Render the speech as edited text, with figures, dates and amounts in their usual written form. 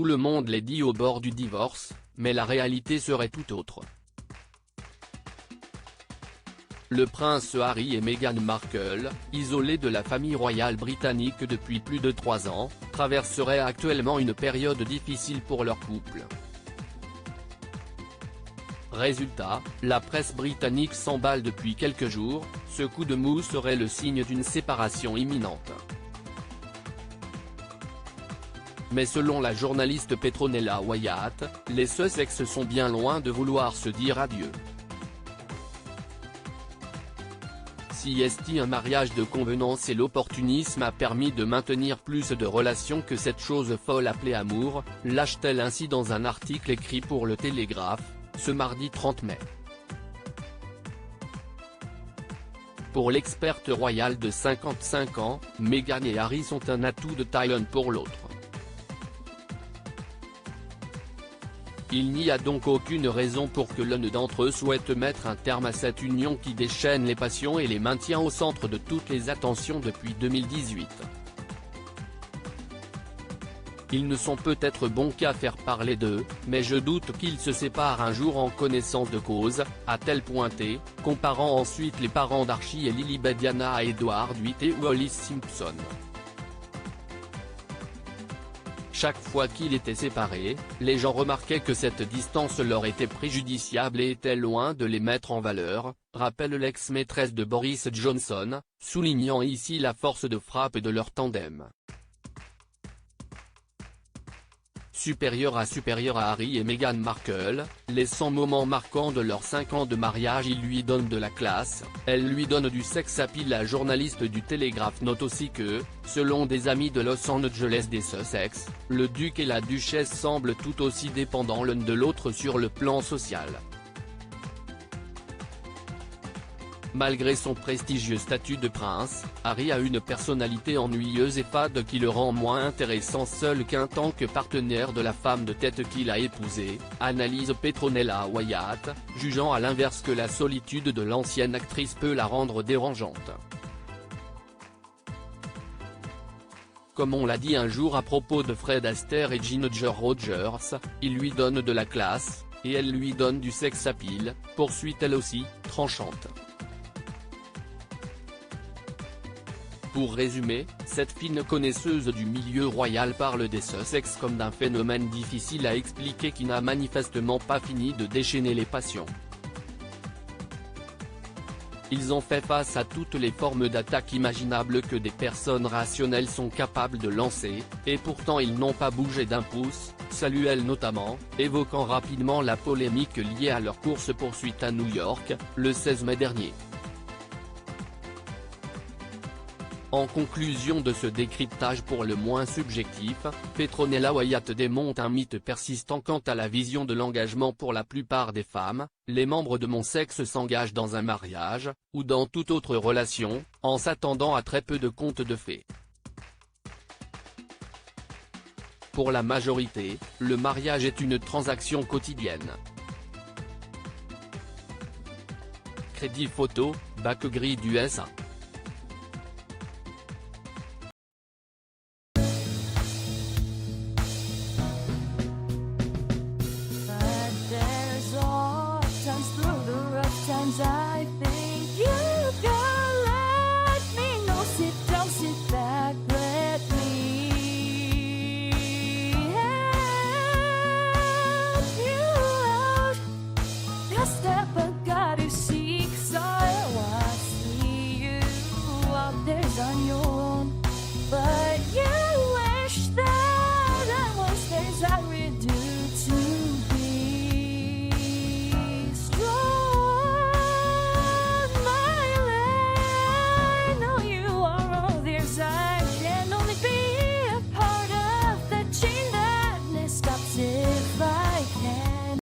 Tout le monde l'est dit au bord du divorce, mais la réalité serait tout autre. Le prince Harry et Meghan Markle, isolés de la famille royale britannique depuis plus de 3 ans, traverseraient actuellement une période difficile pour leur couple. Résultat, la presse britannique s'emballe depuis quelques jours, ce coup de mou serait le signe d'une séparation imminente. Mais selon la journaliste Petronella Wyatt, les Sussex sont bien loin de vouloir se dire adieu. Si est un mariage de convenance et l'opportunisme a permis de maintenir plus de relations que cette chose folle appelée amour, lâche-t-elle ainsi dans un article écrit pour le Télégraphe, ce mardi 30 mai. Pour l'experte royale de 55 ans, Meghan et Harry sont un atout de taille l'un pour l'autre. Il n'y a donc aucune raison pour que l'un d'entre eux souhaite mettre un terme à cette union qui déchaîne les passions et les maintient au centre de toutes les attentions depuis 2018. Ils ne sont peut-être bons qu'à faire parler d'eux, mais je doute qu'ils se séparent un jour en connaissance de cause, a-t-elle pointé, comparant ensuite les parents d'Archie et Lilibet Diana à Edward VIII et Wallis Simpson. Chaque fois qu'ils étaient séparés, les gens remarquaient que cette distance leur était préjudiciable et était loin de les mettre en valeur, rappelle l'ex-maîtresse de Boris Johnson, soulignant ici la force de frappe de leur tandem. Supérieur à Harry et Meghan Markle, les 100 moments marquants de leurs 5 ans de mariage. Il lui donne de la classe, elle lui donne du sex appeal. La journaliste du Télégraphe note aussi que, selon des amis de Los Angeles des Sussex, le duc et la duchesse semblent tout aussi dépendants l'un de l'autre sur le plan social. Malgré son prestigieux statut de prince, Harry a une personnalité ennuyeuse et fade qui le rend moins intéressant seul qu'un tant que partenaire de la femme de tête qu'il a épousée, analyse Petronella Wyatt, jugeant à l'inverse que la solitude de l'ancienne actrice peut la rendre dérangeante. Comme on l'a dit un jour à propos de Fred Astaire et Ginger Rogers, il lui donne de la classe, et elle lui donne du sex appeal, poursuit elle aussi, tranchante. Pour résumer, cette fine connaisseuse du milieu royal parle des Sussex comme d'un phénomène difficile à expliquer qui n'a manifestement pas fini de déchaîner les passions. Ils ont fait face à toutes les formes d'attaques imaginables que des personnes rationnelles sont capables de lancer, et pourtant ils n'ont pas bougé d'un pouce, salue-t-elle notamment, évoquant rapidement la polémique liée à leur course-poursuite à New York, le 16 mai dernier. En conclusion de ce décryptage pour le moins subjectif, Petronella Wyatt démonte un mythe persistant quant à la vision de l'engagement pour la plupart des femmes. Les membres de mon sexe s'engagent dans un mariage, ou dans toute autre relation, en s'attendant à très peu de contes de fées. Pour la majorité, le mariage est une transaction quotidienne. Crédit photo, bac gris du SA.